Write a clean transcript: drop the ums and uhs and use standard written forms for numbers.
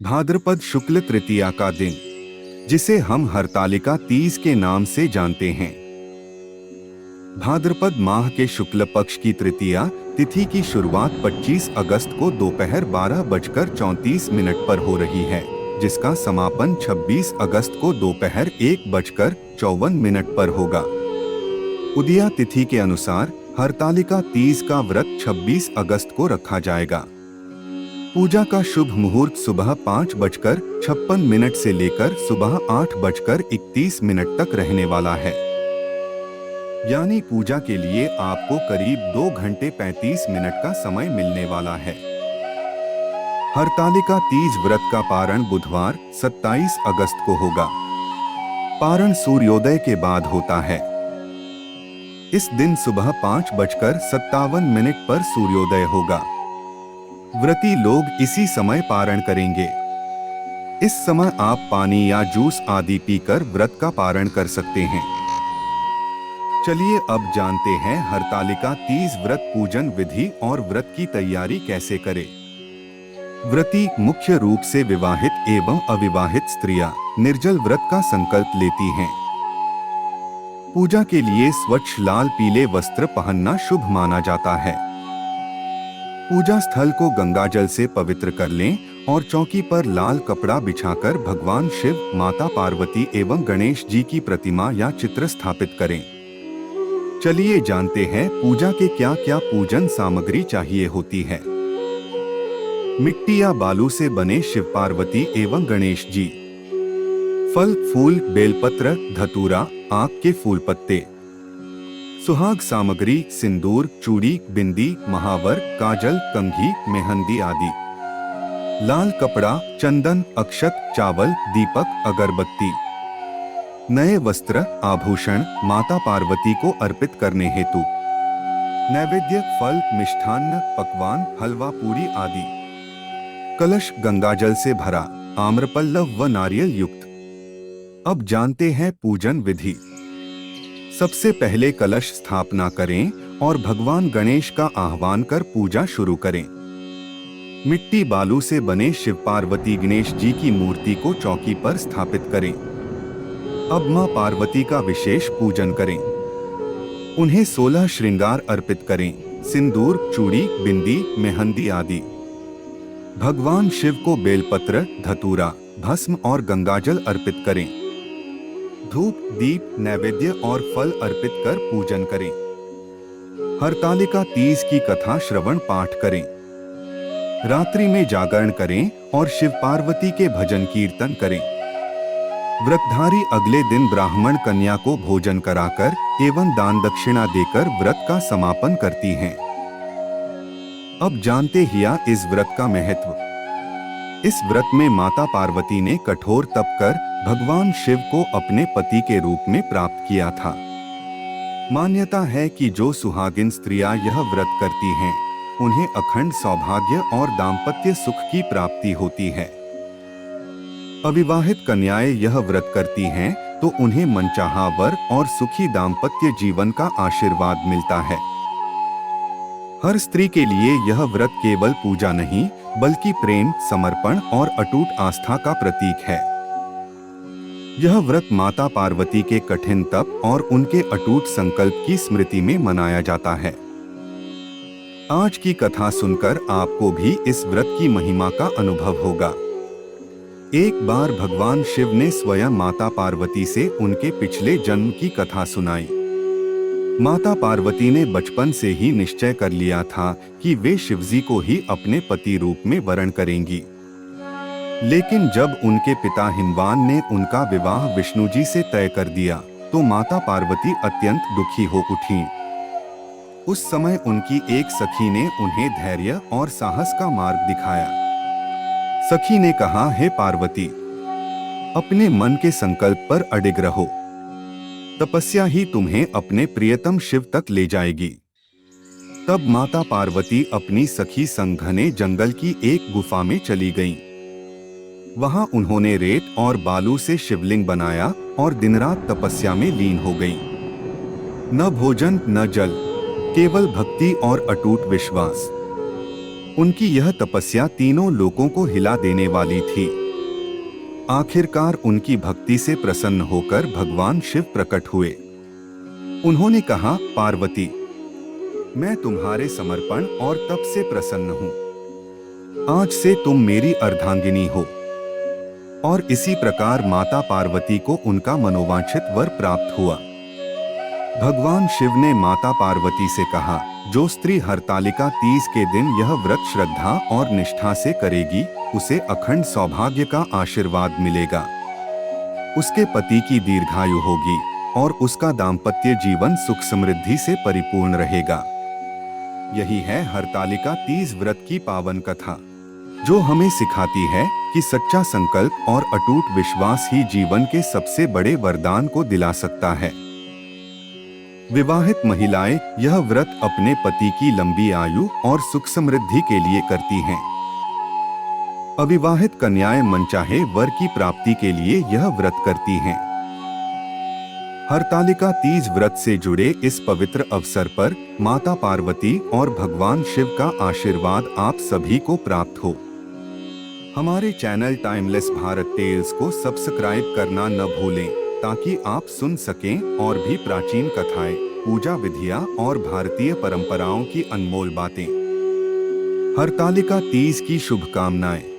भाद्रपद शुक्ल तृतीया का दिन, जिसे हम हरतालिका तीज के नाम से जानते हैं। भाद्रपद माह के शुक्ल पक्ष की तृतीया तिथि की शुरुआत 25 अगस्त को दोपहर 12:34 पर हो रही है, जिसका समापन 26 अगस्त को दोपहर 1:54 पर होगा। उदया तिथि के अनुसार हरतालिका तीज का व्रत 26 अगस्त को रखा जाएगा। पूजा का शुभ मुहूर्त सुबह 5:56 से लेकर सुबह 8:31 तक रहने वाला है। यानी पूजा के लिए आपको करीब 2 घंटे 35 मिनट का समय मिलने वाला है। हरतालिका तीज व्रत का पारण बुधवार 27 अगस्त को होगा। पारण सूर्योदय के बाद होता है। इस दिन सुबह 5:57 पर सूर्योदय होगा। व्रती लोग इसी समय पारण करेंगे। इस समय आप पानी या जूस आदि पीकर व्रत का पारण कर सकते हैं। चलिए अब जानते हैं हरतालिका तीज व्रत पूजन विधि और व्रत की तैयारी कैसे करें। व्रती मुख्य रूप से विवाहित एवं अविवाहित स्त्रियां निर्जल व्रत का संकल्प लेती हैं। पूजा के लिए स्वच्छ लाल पीले वस्त्र पहनना शुभ माना जाता है। पूजा स्थल को गंगाजल से पवित्र कर लें और चौकी पर लाल कपड़ा बिछाकर भगवान शिव, माता पार्वती एवं गणेश जी की प्रतिमा या चित्र स्थापित करें। चलिए जानते हैं पूजा के क्या क्या पूजन सामग्री चाहिए होती है। मिट्टी या बालू से बने शिव पार्वती एवं गणेश जी। फल फूल बेलपत्र धतूरा आक के फूल पत्ते। सुहाग सामग्री सिंदूर चूड़ी बिंदी महावर काजल कंघी मेहंदी आदि। लाल कपड़ा चंदन अक्षत चावल दीपक अगरबत्ती। नए वस्त्र आभूषण माता पार्वती को अर्पित करने हेतु। नैवेद्य फल मिष्ठान्न पकवान हलवा पूरी आदि। कलश गंगाजल से भरा आम्रपल्लव व नारियल युक्त। अब जानते हैं पूजन विधि। सबसे पहले कलश स्थापना करें और भगवान गणेश का आह्वान कर पूजा शुरू करें। मिट्टी बालू से बने शिव पार्वती गणेश जी की मूर्ति को चौकी पर स्थापित करें। अब मां पार्वती का विशेष पूजन करें। उन्हें 16 श्रृंगार अर्पित करें, सिंदूर चूड़ी बिंदी मेहंदी आदि। भगवान शिव को बेलपत्र धतूरा भस्म और गंगाजल अर्पित करें। धूप दीप नैवेद्य और फल अर्पित कर पूजन करें। हरतालिका तीज की कथा श्रवण पाठ करें। रात्रि में जागरण करें और शिव पार्वती के भजन कीर्तन करें। व्रतधारी अगले दिन ब्राह्मण कन्या को भोजन कराकर एवं दान दक्षिणा देकर व्रत का समापन करती हैं। अब जानते हैं इस व्रत का महत्व। इस व्रत में माता पार्वती ने कठोर तप कर भगवान शिव को अपने पति के रूप में प्राप्त किया था। मान्यता है कि जो सुहागिन स्त्रियां यह व्रत करती हैं, उन्हें अखंड सौभाग्य और दाम्पत्य सुख की प्राप्ति होती है। अविवाहित कन्याएं यह व्रत करती हैं तो उन्हें मनचाहा वर और सुखी दाम्पत्य जीवन का आशीर्वाद मिलता है। हर स्त्री के लिए यह व्रत केवल पूजा नहीं बल्कि प्रेम समर्पण और अटूट आस्था का प्रतीक है। यह व्रत माता पार्वती के कठिन तप और उनके अटूट संकल्प की स्मृति में मनाया जाता है। आज की कथा सुनकर आपको भी इस व्रत की महिमा का अनुभव होगा। एक बार भगवान शिव ने स्वयं माता पार्वती से उनके पिछले जन्म की कथा सुनाई। माता पार्वती ने बचपन से ही निश्चय कर लिया था कि वे शिवजी को ही अपने पति रूप में वरण करेंगी। लेकिन जब उनके पिता हिमवान ने उनका विवाह विष्णु जी से तय कर दिया तो माता पार्वती अत्यंत दुखी हो उठी। उस समय उनकी एक सखी ने उन्हें धैर्य और साहस का मार्ग दिखाया। सखी ने कहा, हे पार्वती, अपने मन के संकल्प पर अडिग रहो। तपस्या ही तुम्हें अपने प्रियतम शिव तक ले जाएगी। तब माता पार्वती अपनी सखी संग घने जंगल की एक गुफा में चली गईं। वहां उन्होंने रेत और बालू से शिवलिंग बनाया और दिन रात तपस्या में लीन हो गईं। न भोजन न जल, केवल भक्ति और अटूट विश्वास। उनकी यह तपस्या तीनों लोकों को हिला देने वाली थी। आखिरकार उनकी भक्ति से प्रसन्न होकर भगवान शिव प्रकट हुए। उन्होंने कहा, पार्वती, मैं तुम्हारे समर्पण और तप से प्रसन्न हूँ। आज से तुम मेरी अर्धांगिनी हो। और इसी प्रकार माता पार्वती को उनका मनोवांछित वर प्राप्त हुआ। भगवान शिव ने माता पार्वती से कहा, जो स्त्री हरतालिका तीज के दिन यह व्रत श्रद्धा और निष्ठा से करेगी, उसे अखंड सौभाग्य का आशीर्वाद मिलेगा। उसके पति की दीर्घायु होगी और उसका दाम्पत्य जीवन सुख समृद्धि से परिपूर्ण रहेगा। यही है हरतालिका तीज व्रत की पावन कथा, जो हमें सिखाती है कि सच्चा संकल्प और अटूट विश्वास ही जीवन के सबसे बड़े वरदान को दिला सकता है। विवाहित महिलाएं यह व्रत अपने पति की लंबी आयु और सुख समृद्धि के लिए करती हैं। अविवाहित कन्याएं मनचाहे वर की प्राप्ति के लिए यह व्रत करती हैं। हरतालिका तीज व्रत से जुड़े इस पवित्र अवसर पर माता पार्वती और भगवान शिव का आशीर्वाद आप सभी को प्राप्त हो। हमारे चैनल टाइमलेस भारत टेल्स को सब्सक्राइब करना न भूलें, ताकि आप सुन सकें और भी प्राचीन कथाएं, पूजा विधियां और भारतीय परंपराओं की अनमोल बातें। हरतालिका तीज की शुभकामनाएं।